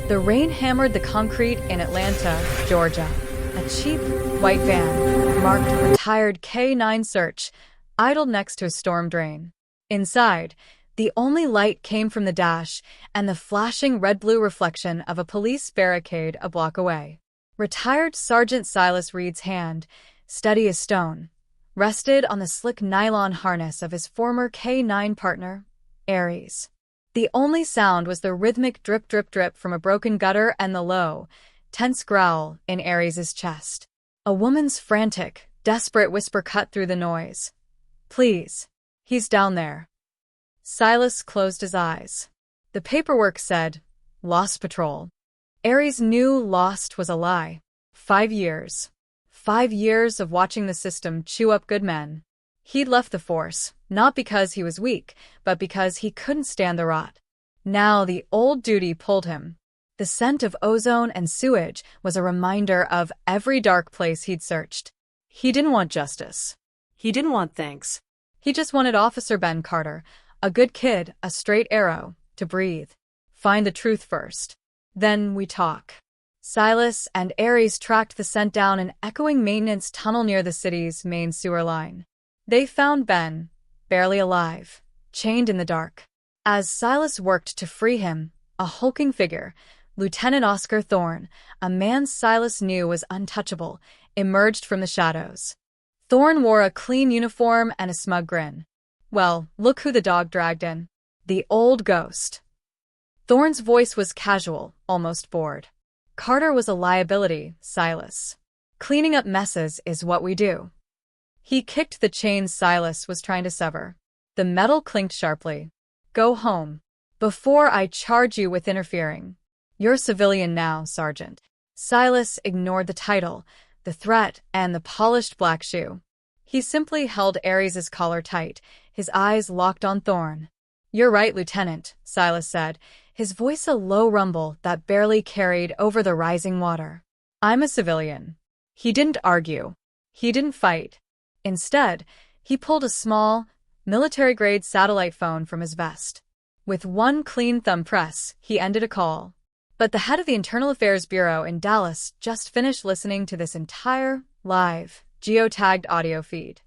The rain hammered the concrete in Atlanta, Georgia. A cheap, white van, marked Retired K9 Search, idled next to a storm drain. Inside, the only light came from the dash and the flashing red-blue reflection of a police barricade a block away. Retired Sergeant Silas Reed's hand, steady as stone, rested on the slick nylon harness of his former K9 partner, Aries. The only sound was the rhythmic drip-drip-drip from a broken gutter and the low, tense growl in Aries's chest. A woman's frantic, desperate whisper cut through the noise. "Please. He's down there." Silas closed his eyes. The paperwork said, "Lost Patrol." Aries knew lost was a lie. 5 years. 5 years of watching the system chew up good men. He'd left the force, not because he was weak, but because he couldn't stand the rot. Now the old duty pulled him. The scent of ozone and sewage was a reminder of every dark place he'd searched. He didn't want justice. He didn't want thanks. He just wanted Officer Ben Carter, a good kid, a straight arrow, to breathe. Find the truth first. Then we talk. Silas and Aries tracked the scent down an echoing maintenance tunnel near the city's main sewer line. They found Ben, barely alive, chained in the dark. As Silas worked to free him, a hulking figure, Lieutenant Oscar Thorne, a man Silas knew was untouchable, emerged from the shadows. Thorne wore a clean uniform and a smug grin. "Well, look who the dog dragged in. The old ghost." Thorne's voice was casual, almost bored. "Carter was a liability, Silas. Cleaning up messes is what we do." He kicked the chains Silas was trying to sever. The metal clinked sharply. "Go home. Before I charge you with interfering. You're a civilian now, Sergeant." Silas ignored the title, the threat, and the polished black shoe. He simply held Aries's collar tight, his eyes locked on Thorne. "You're right, Lieutenant," Silas said, his voice a low rumble that barely carried over the rising water. "I'm a civilian." He didn't argue. He didn't fight. Instead, he pulled a small, military-grade satellite phone from his vest. With one clean thumb press, he ended a call. But the head of the Internal Affairs Bureau in Dallas just finished listening to this entire, live, geotagged audio feed.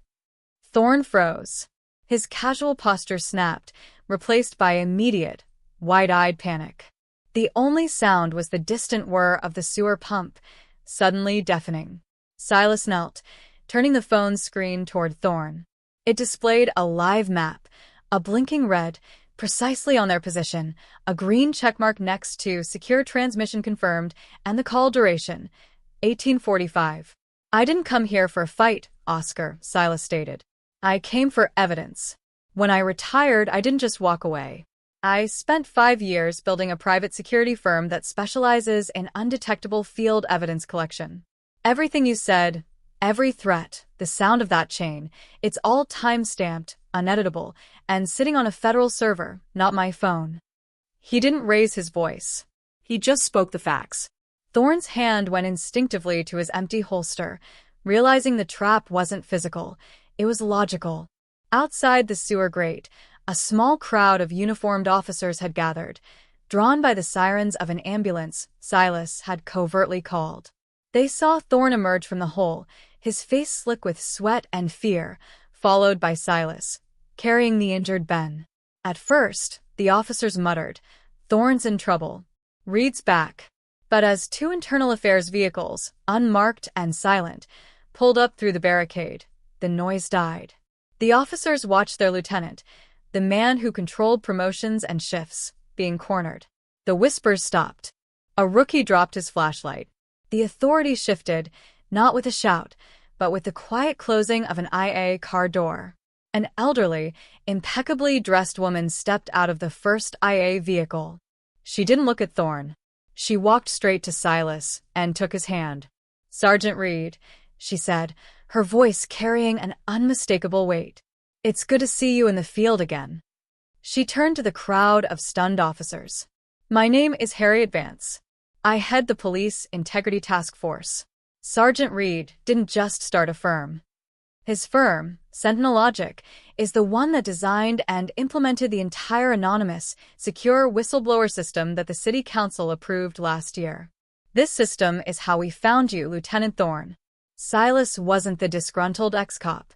Thorne froze. His casual posture snapped, replaced by immediate, wide-eyed panic. The only sound was the distant whir of the sewer pump, suddenly deafening. Silas knelt, turning the phone's screen toward Thorne. It displayed a live map, a blinking red, precisely on their position, a green checkmark next to secure transmission confirmed, and the call duration, 1845. "I didn't come here for a fight, Oscar," Silas stated. "I came for evidence. When I retired, I didn't just walk away. I spent 5 years building a private security firm that specializes in undetectable field evidence collection. Everything you said, every threat, the sound of that chain, it's all time-stamped, uneditable, and sitting on a federal server, not my phone." He didn't raise his voice. He just spoke the facts. Thorne's hand went instinctively to his empty holster, realizing the trap wasn't physical, it was logical. Outside the sewer grate, a small crowd of uniformed officers had gathered, drawn by the sirens of an ambulance Silas had covertly called. They saw Thorne emerge from the hole, his face slick with sweat and fear, followed by Silas, carrying the injured Ben. At first, the officers muttered, "Thorne's in trouble. Reed's back." But as 2 internal affairs vehicles, unmarked and silent, pulled up through the barricade, the noise died. The officers watched their lieutenant, the man who controlled promotions and shifts, being cornered. The whispers stopped. A rookie dropped his flashlight. The authority shifted, not with a shout, but with the quiet closing of an IA car door. An elderly, impeccably dressed woman stepped out of the first IA vehicle. She didn't look at Thorne. She walked straight to Silas and took his hand. "Sergeant Reed," she said, her voice carrying an unmistakable weight. "It's good to see you in the field again." She turned to the crowd of stunned officers. "My name is Harriet Vance. I head the Police Integrity Task Force." Sergeant Reed didn't just start a firm. His firm, Sentinel Logic, is the one that designed and implemented the entire anonymous, secure whistleblower system that the City Council approved last year. This system is how we found you, Lieutenant Thorne. Silas wasn't the disgruntled ex-cop.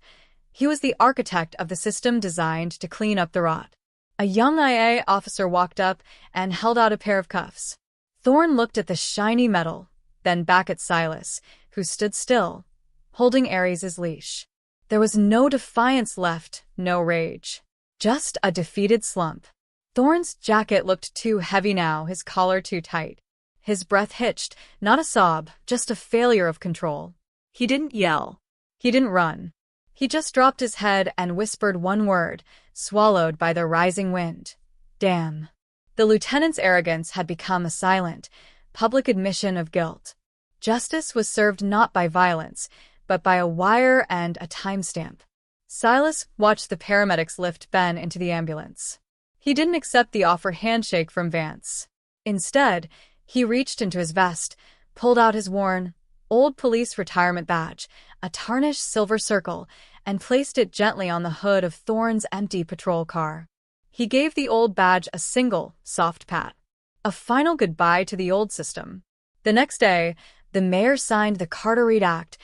He was the architect of the system designed to clean up the rot. A young IA officer walked up and held out a pair of cuffs. Thorne looked at the shiny metal, then back at Silas, who stood still, holding Ares' leash. There was no defiance left, no rage. Just a defeated slump. Thorne's jacket looked too heavy now, his collar too tight. His breath hitched, not a sob, just a failure of control. He didn't yell. He didn't run. He just dropped his head and whispered one word, swallowed by the rising wind. Damn. The lieutenant's arrogance had become a silent, public admission of guilt. Justice was served not by violence, but by a wire and a timestamp. Silas watched the paramedics lift Ben into the ambulance. He didn't accept the offered handshake from Vance. Instead, he reached into his vest, pulled out his worn, old police retirement badge, a tarnished silver circle, and placed it gently on the hood of Thorne's empty patrol car. He gave the old badge a single, soft pat. A final goodbye to the old system. The next day, the mayor signed the Carter Reed Act,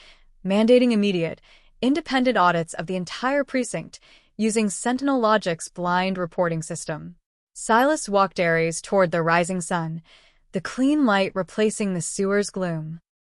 mandating immediate, independent audits of the entire precinct using Sentinel Logic's blind reporting system. Silas walked Ares toward the rising sun, the clean light replacing the sewer's gloom.